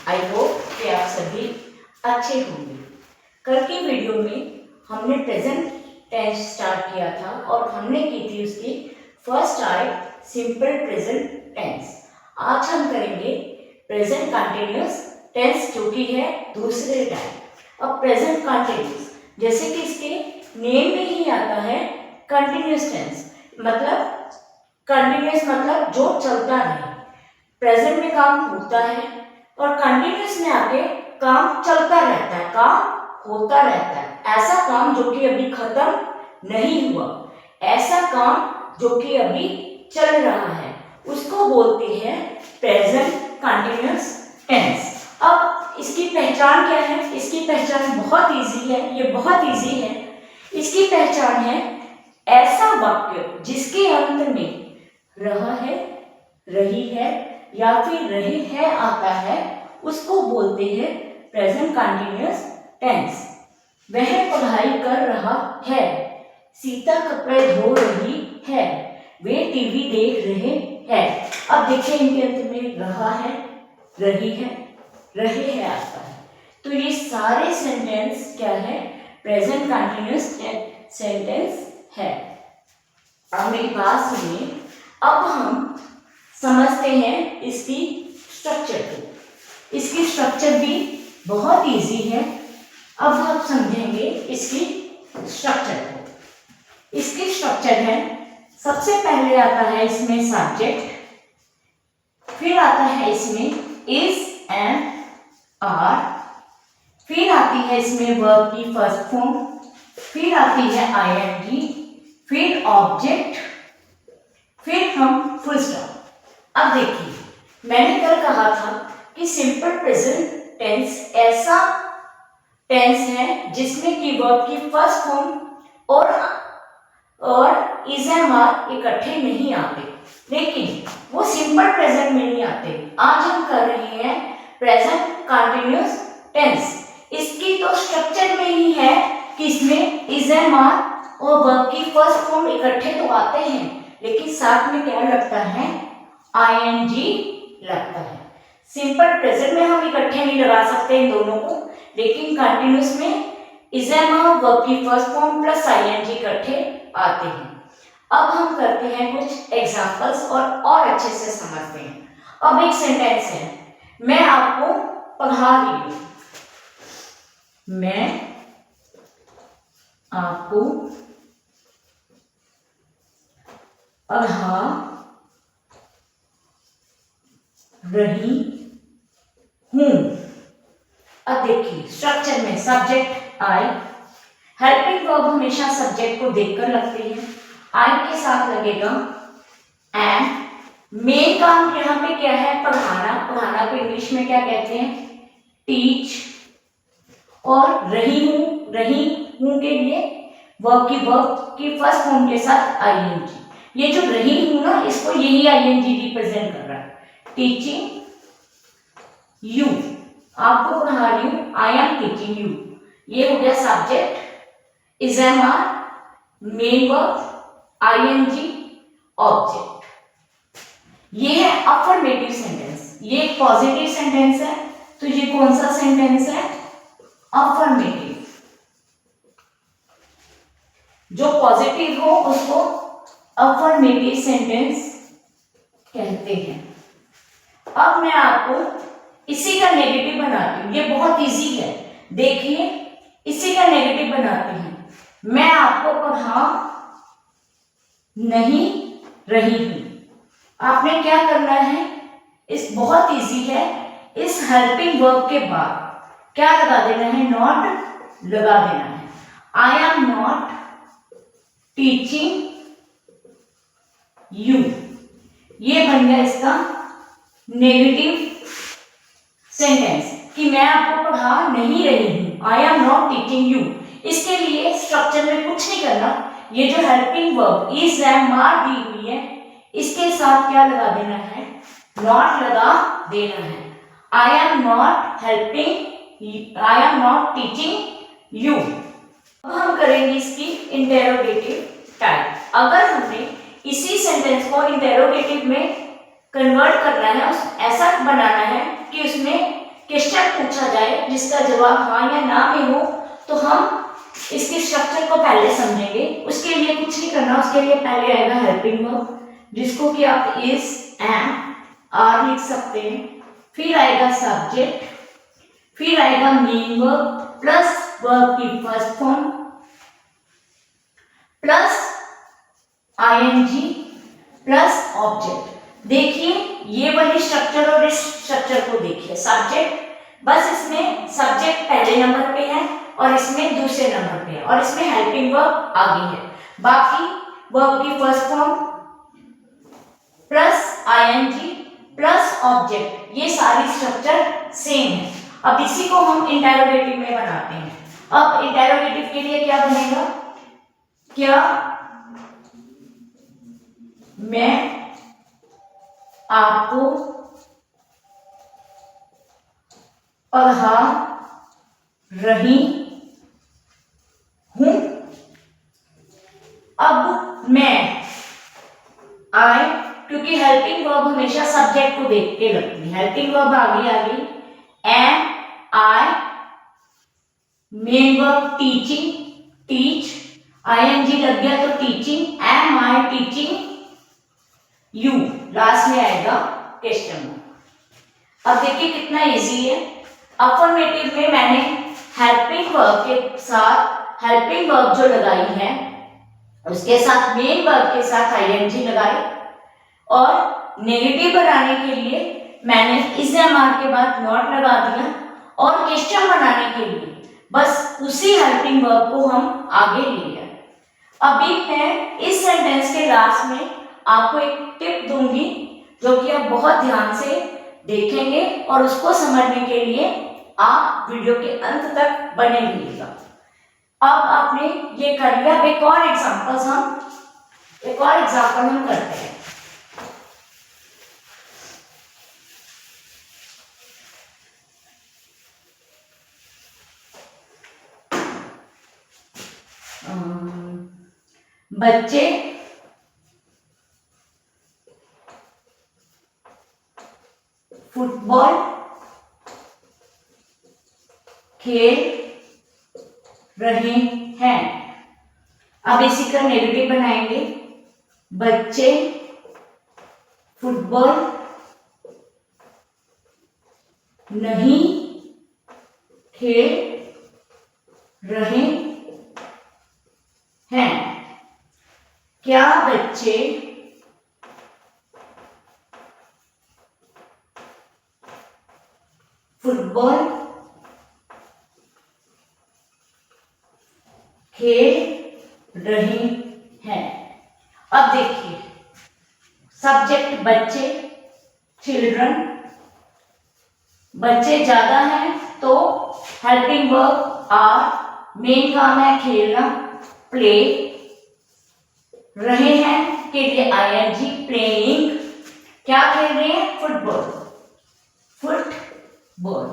आई hope कि आप सभी अच्छे होंगे। कल की वीडियो में हमने प्रेजेंट टेंस स्टार्ट किया था और हमने की थी उसकी first type simple present tense. आज हम करेंगे प्रेजेंट कंटिन्यूअस टेंस जो कि है दूसरे टाइप। अब प्रेजेंट कंटिन्यूअस जैसे कि इसके नेम में ही आता है कंटिन्यूअस टेंस, मतलब कंटिन्यूअस मतलब जो चलता रहे। प्रेजेंट में काम होता है और कंटिन्यूअस में आके काम चलता रहता है, काम होता रहता है। ऐसा काम जो कि अभी खत्म नहीं हुआ, ऐसा काम जो कि अभी चल रहा है, उसको बोलते हैं प्रेजेंट कंटिन्यूअस टेंस। अब इसकी पहचान क्या है? इसकी पहचान बहुत इजी है, ये बहुत इजी है। इसकी पहचान है ऐसा वाक्य जिसके अंत में रहा है, रही है या फिर रहे है आता है, उसको बोलते हैं प्रेजेंट कंटिन्यूअस टेंस। वह पढ़ाई कर रहा है, सीता कपड़े धो रही है, वे टीवी देख रहे हैं। अब देखिए इनके अंत में रहा है, रही है, रहे है आता है, तो ये सारे सेंटेंस क्या है? प्रेजेंट कंटिन्यूअस सेंटेंस है। अब मेरी बात सुनिए, अब हम समझते हैं इसकी स्ट्रक्चर को। इसकी स्ट्रक्चर भी बहुत इजी है। अब आप समझेंगे इसकी स्ट्रक्चर को। इसकी स्ट्रक्चर है, सबसे पहले आता है इसमें सब्जेक्ट, फिर आता है इसमें इज एंड आर, फिर आती है इसमें वर्ब की फर्स्ट फॉर्म, फिर आती है आईएनजी, फिर ऑब्जेक्ट, फिर हम फुल स्टॉप। अब देखिए, मैंने कल कहा था कि सिंपल प्रेजेंट टेंस ऐसा टेंस है जिसमें की वर्ब की फर्स्ट फॉर्म और इज एंड आर इकट्ठे नहीं आते, लेकिन वो सिंपल प्रेजेंट में नहीं आते। आज हम कर रहे हैं प्रेजेंट कंटिन्यूअस टेंस। इसकी तो स्ट्रक्चर में ही है कि इसमें इज एंड आर और वर्ब की फर्स्ट फॉर्म इकट्ठे तो आते हैं, लेकिन साथ में क्या लगता है? आईएनजी लगता है। सिंपल प्रेजेंट में हम इकट्ठे नहीं लगा सकते इन दोनों को, लेकिन कंटिन्यूअस में इज एंड आर वर्ब की फर्स्ट फॉर्म प्लस आईएनजी इकट्ठे आते हैं। अब हम करते हैं कुछ एग्जांपल्स और अच्छे से समझते हैं। अब एक सेंटेंस है, मैं आपको पढ़ा रही हूं, मैं आपको पढ़ा रही हूं। अब देखिए स्ट्रक्चर में सब्जेक्ट आई, हेल्पिंग वर्ब हमेशा सब्जेक्ट को देखकर लगते हैं, आई के साथ लगेगा एंड। मेन काम यहाँ पे क्या है? पढ़ाना। पढ़ाना को इंग्लिश में क्या कहते हैं? टीच। और रही हूं के लिए वर्ब की फर्स्ट फॉर्म के साथ आईएनजी। ये जो रही हूं ना, इसको यही आईएनजी रिप्रेजेंट कर रहा है। टीचिंग यू, आपको पढ़ा रही हूं, आई एम टीचिंग यू। ये हो गया subject, is am are, main verb, ING, object. ये है अफर्मेटिव सेंटेंस। ये एक पॉजिटिव सेंटेंस है, तो ये कौन सा सेंटेंस है? अफर्मेटिव। जो पॉजिटिव हो उसको अफर्मेटिव सेंटेंस कहते हैं। अब मैं आपको इसी का नेगेटिव बनाती हूं, ये बहुत इजी है। देखिए इसी का नेगेटिव बनाते हैं, मैं आपको पढ़ा नहीं रही हूं। आपने क्या करना है? इस बहुत इजी है, इस हेल्पिंग वर्ब के बाद क्या लगा देना है? नॉट लगा देना है। आई एम नॉट टीचिंग यू, ये बन गया इसका नेगेटिव सेंटेंस कि मैं आपको पढ़ा नहीं रही हूं, I am not teaching you. इसके लिए स्ट्रक्चर में कुछ नहीं करना, ये जो helping verb is am are दी हुई है, इसके साथ क्या लगा देना है? नॉट लगा देना है। आई am not helping, I am not teaching you. अब हम करेंगे इसकी इंटेरोगेटिव टाइप। अगर हमने इसी सेंटेंस को इंटेरोगेटिव में कन्वर्ट करना है, ऐसा बनाना है कि उसमें कि जिसका जवाब हाँ या ना में हो तो हम इसके स्ट्रक्चर को पहले समझेंगे। उसके लिए कुछ नहीं करना, उसके लिए पहले आएगा हेल्पिंग वर्ब, जिसको कि आप इज, एम, आर लिख सकते हैं। फिर आएगा सब्जेक्ट, फिर आएगा मेन वर्ब प्लस वर्ब की first form plus ING plus object. देखिए ये वाली स्ट्रक्चर और इस स्ट्रक्चर को देखिए। सब्जेक्ट, बस इसमें सब्जेक्ट पहले नंबर पे है और इसमें दूसरे नंबर पे है और इसमें हेल्पिंग वर्ब आगे है। बाकी वर्ब की first form plus ING plus object, ये सारी स्ट्रक्चर सेम है। अब इसी को हम इंटेरोगेटिव में बनाते हैं। अब इंटेरोगेटिव के लिए क्या बनेगा? क्या मैं आपको पढ़ा रही हूं। अब मैं आई, क्योंकि हेल्पिंग वर्ब हमेशा सब्जेक्ट को देख के लगती है। हेल्पिंग वर्ब आगे आ गई, am, I, main verb teaching, teach, ING लग गया तो teaching, am I teaching you, last में आएगा क्वेश्चन मार्क। अब देखिए कितना इजी है। अफर्मेटिव में मैंने हेल्पिंग वर्ब के साथ हेल्पिंग वर्ब जो लगाई है उसके साथ मेन वर्ब के साथ आईएनजी लगाई, और नेगेटिव बनाने के लिए मैंने इस एमआर के बाद नॉट लगा दिया, और क्वेश्चन बनाने के लिए बस उसी हेल्पिंग वर्ब को हम आगे ले लिया। अभी मैं इस सेंटेंस के लास्ट में आपको एक टिप दूंगी जो कि आप बहुत ध्यान से देखेंगे और उसको समझने के लिए आप वीडियो के अंत तक बने रहिएगा। अब आपने ये कर लिया। एक और एग्जांपल हम करते हैं। बच्चे फुटबॉल खेल रहे हैं। अब इसी का नेगेटिव बनाएंगे, बच्चे फुटबॉल नहीं खेल रहे हैं। क्या बच्चे फुटबॉल खेल रहे हैं? अब देखिए सब्जेक्ट बच्चे, चिल्ड्रन, बच्चे ज्यादा हैं तो हेल्पिंग वर्ब आर, मेन काम है खेलना, प्ले, रहे हैं के लिए आईएनजी, प्लेइंग, क्या खेल रहे हैं? Football, football.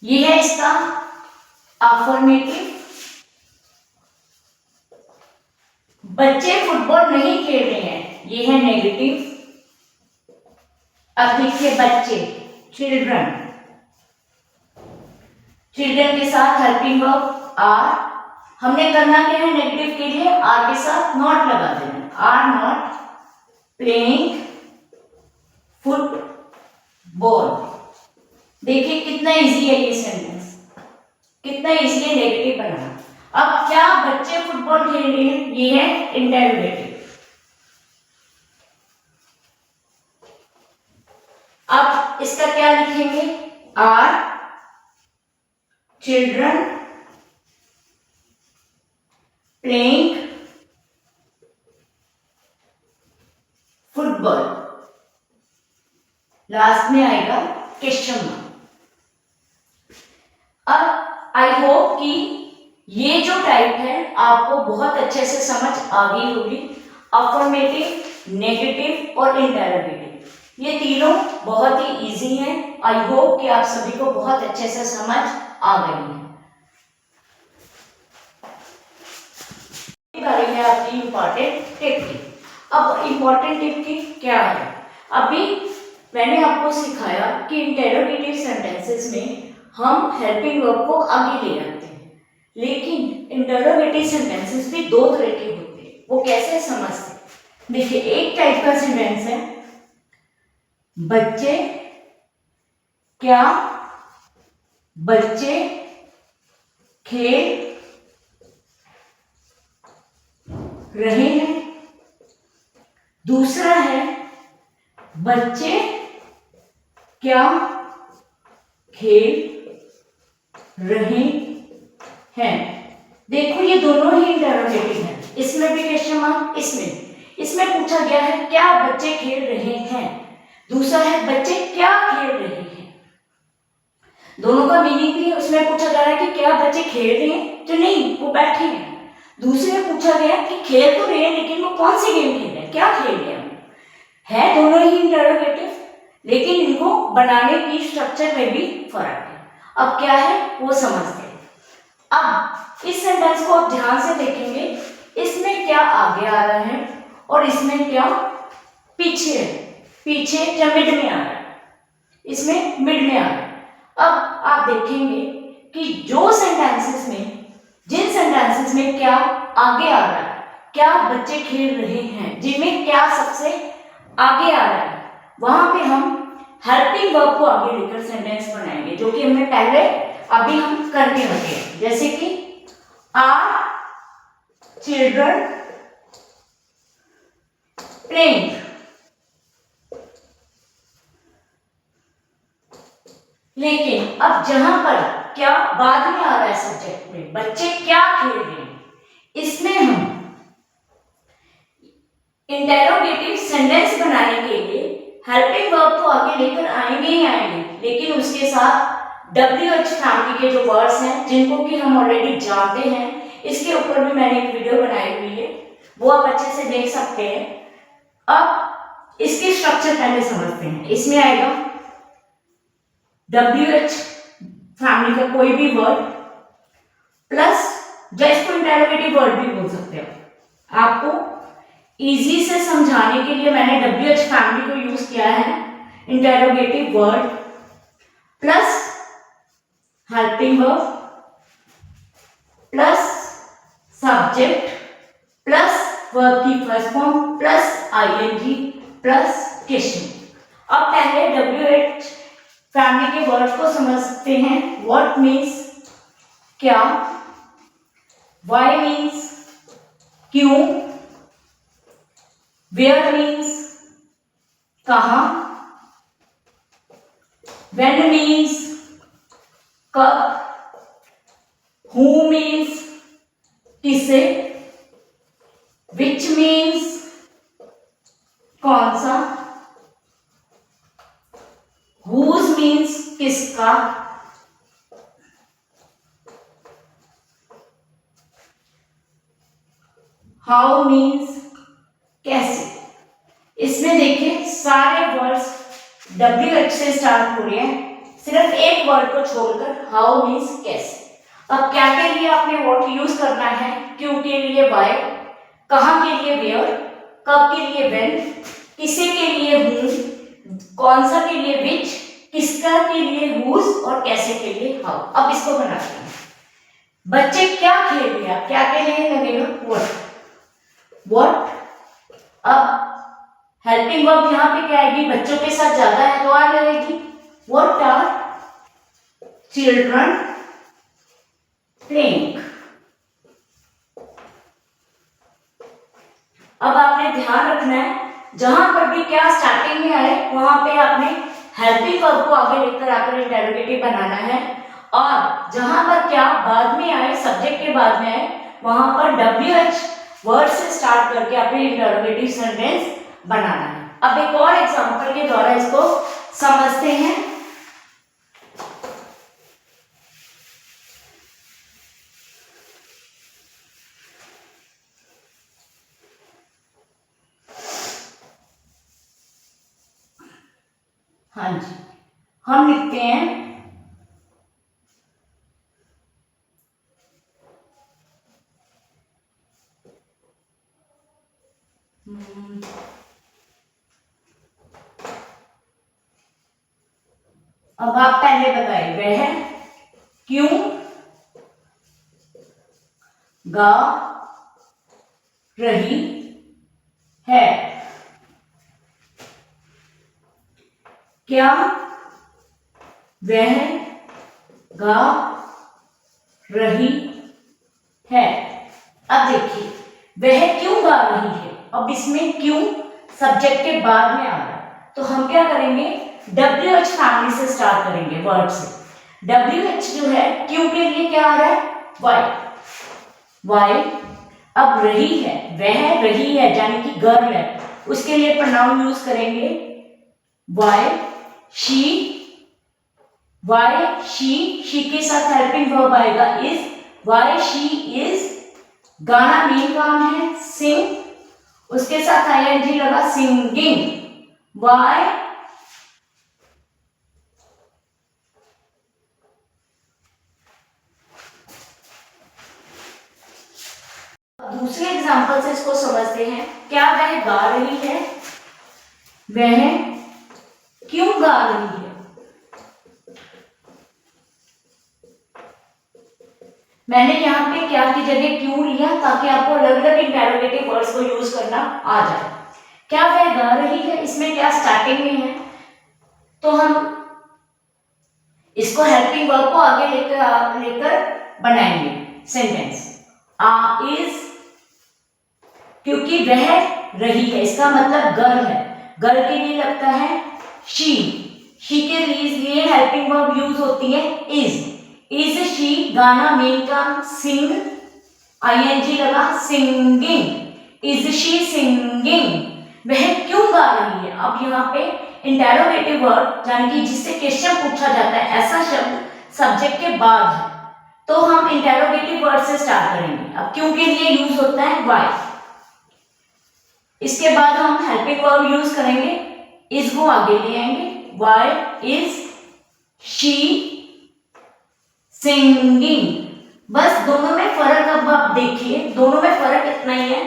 ये है इसका अफर्मेटिव। बच्चे फुटबॉल नहीं खेल रहे हैं, ये है नेगेटिव। अब देखिए बच्चे, चिल्ड्रन, चिल्ड्रन के साथ हेल्पिंग वर्ब आर, हमने करना क्या है? नेगेटिव के लिए आर के साथ नॉट लगा देना, आर नॉट प्लेइंग फुटबॉल। देखिए कितना इजी है ये सेंटेंस, कितना इजी है नेगेटिव बनाना। अब क्या बच्चे फुटबॉल खेल रहे हैं? ये है इंटेरोगेटिव। अब इसका क्या लिखेंगे? Are, children playing football, last में आएगा क्वेश्चन मार्क। अब आई होप कि ये जो टाइप है आपको बहुत अच्छे से समझ आ गई होगी। अफर्मेटिव, नेगेटिव और इंटेरोगेटिव, ये तीनों बहुत ही इजी हैं। आई होप कि आप सभी को बहुत अच्छे से समझ आ गई है। है आपकी इंपॉर्टेंट टिप की। अब इंपॉर्टेंट टिप की क्या है? अभी मैंने आपको सिखाया कि इंटेरोगेटिव सेंटेंसेस में हम हेल्पिंग वर्ब को आगे ले आते हैं। लेकिन इंटरोगेटिव सेंटेंसेस भी दो तरह के होते हैं, वो कैसे समझते हैं? देखिए, एक टाइप का सेंटेंस है बच्चे क्या बच्चे खेल रहे हैं। दूसरा है बच्चे क्या खेल रहे हैं। देखो, ये दोनों ही इंटरोगेटिव हैं, इसमें भी क्वेश्चन मार्क, इसमें पूछा गया है क्या बच्चे खेल रहे हैं, दूसरा है बच्चे क्या खेल रहे हैं। दोनों का मीनिंग भी है। उसमें पूछा जा रहा है कि क्या बच्चे खेल रहे हैं, तो नहीं, वो बैठे हैं। दूसरे में पूछा गया कि खेल तो रहे हैं, लेकिन वो कौन सी गेम खेल रहे हैं, क्या खेल रहे हैं। है दोनों ही इंटरोगेटिव, लेकिन इनको बनाने की स्ट्रक्चर में भी फर्क है। अब क्या है वो समझते हैं। अब इस सेंटेंस को आप ध्यान से देखेंगे, इसमें क्या आगे आ रहा है और इसमें क्या पीछे है। पीछे या मिड में आ रहा है, इसमें मिड में आ रहा है। अब आप देखेंगे कि जिन सेंटेंसेस में क्या आगे आ रहा है, क्या बच्चे खेल रहे हैं, जिनमें क्या सबसे आगे आ रहा है, वहां पे हम हेल्पिंग वर्ब को आगे लेकर सेंटेंस बनाएंगे, जो कि हमने पहले अभी हम करके रखे हैं। जैसे कि आर चिल्ड्रन प्लेइंग। लेकिन अब जहां पर क्या बाद में आ रहा है सब्जेक्ट में, बच्चे क्या खेल रहे हैं, इसमें हम इंटेरोगेटिव सेंटेंस बनाने के लिए हेल्पिंग वर्ब तो आगे लेकर आएंगे ही आएंगे, लेकिन उसके साथ WH फैमिली के जो वर्ड्स हैं, जिनको कि हम ऑलरेडी जानते हैं, इसके ऊपर भी मैंने एक वीडियो बनाई हुई है, वो आप अच्छे से देख सकते हैं। अब इसके स्ट्रक्चर पहले समझते हैं। इसमें आएगा WH फैमिली का कोई भी वर्ड प्लस, जो इसको इंटेरोगेटिव वर्ड भी बोल सकते हो। आपको इजी से समझाने के लिए मैंने WH फैमिली को यूज किया है। Interrogative word plus helping verb plus subject plus verb की first form plus ING plus question. अब पहले WH फैमिली के वर्ड को समझते हैं। व्हाट मीन्स क्या, व्हाई मीन्स क्यों, वेयर मीन्स कहां, व्हेन मीन्स कब, हु मीन्स किसे, विच मीन्स कौन सा, हुज मीन्स किसका, हाउ मीन्स कैसे। इसमें देखिए सारे वर्ड्स WH से स्टार्ट हो रहे हैं, सिर्फ एक वर्ड को छोड़कर, हाउ मीन्स कैसे। अब क्या के लिए आपने व्हाट यूज करना है, क्यों के लिए व्हाई, कहां के लिए वेयर, कब के लिए व्हेन, किसे के लिए हूं, कौन सा के लिए विच, किसका के लिए हुज और कैसे के लिए हाउ। अब इसको बनाते हैं। बच्चे क्या खेल रहे हैं, क्या के लिए लगेगा व्हाट। अब हेल्पिंग वर्ब यहां पे क्या आएगी, बच्चों के साथ ज्यादा है तो आ लगेगी। What are children playing. अब आपने ध्यान रखना है, जहां पर भी क्या स्टार्टिंग में आए वहां पे आपने हेल्पिंग वर्ब को आगे लेकर आकर इंटेरोगेटिव बनाना है, और जहां पर क्या बाद में आए, सब्जेक्ट के बाद में आए, वहां पर WH वर्ड से स्टार्ट करके आपने इंटेरोगेटिव सेंटेंस बनाना है। अब एक और एग्जांपल के द्वारा इसको समझते हैं। हाँ जी, हम लिखते हैं अब आप पहले बताइए, वह क्यों गा रही है? क्या वह गा रही है? अब देखिए, वह क्यों गा रही है, अब इसमें क्यों सब्जेक्ट के बाद में आ रहा है, तो हम क्या करेंगे, WH फैमिली से स्टार्ट करेंगे वर्ड से। WH जो है क्यों के लिए क्या आ रहा है, वाई। अब रही है, वह रही है यानी कि गर्ल है, उसके लिए प्रोनाउन यूज करेंगे वाई शी। वाई शी के साथ हेल्पिंग वर्ब आएगा इज। वाई शी इज, गाना मेन काम है सिंग, उसके साथ ING लगा सिंगिंग। वाई दूसरे एग्जांपल से इसको समझते हैं। क्या वह गा रही है, वह क्यों गा रही है? मैंने यहाँ पे क्या की जगह क्यों लिया, ताकि आपको अलग अलग इंटेरोगेटिव वर्ड्स को यूज करना आ जाए। क्या वह गा रही है, इसमें क्या स्टार्टिंग में है, तो हम इसको हेल्पिंग वर्ब को आगे लेकर बनाएंगे सेंटेंस। इज, क्योंकि वह रही है, इसका मतलब गर्ल है, गर्ल के लिए लगता है शी। शी के लिए हेल्पिंग वर्ब यूज होती है इज शी, गाना मेन काम सिंग, ING लगा सिंगिंग। इज शी सिंगिंग, वह क्यों गा रही है? अब यहाँ पे इंटेरोगेटिव वर्ड यानी कि जिससे क्वेश्चन पूछा जाता है, ऐसा शब्द सब्जेक्ट के बाद है, तो हम इंटेरोगेटिव वर्ड से स्टार्ट करेंगे। अब क्यों के लिए यूज होता है वाई, इसके बाद हम हेल्पिंग वर्ब यूज करेंगे, इज को आगे ले आएंगे, वाई इज शी सिंगिंग। बस दोनों में फर्क अब आप देखिए, दोनों में फर्क इतना ही है,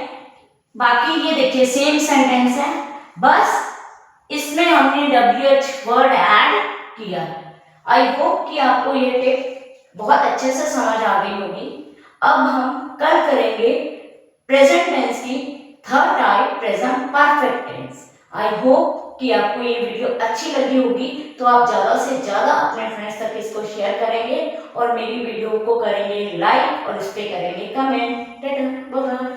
बाकी ये देखिए सेम सेंटेंस है, बस इसमें हमने WH वर्ड ऐड किया। आई होप कि आपको ये टिप बहुत अच्छे से समझ आ गई होगी। अब हम कल करेंगे प्रेजेंट टेंस की third type, present perfect tense. I hope कि आपको ये वीडियो अच्छी लगी होगी, तो आप ज़्यादा से ज़्यादा अपने फ्रेंड्स तक इसको शेयर करेंगे और मेरी वीडियो को करेंगे लाइक और इस पर करेंगे कमेंट। Bye bye.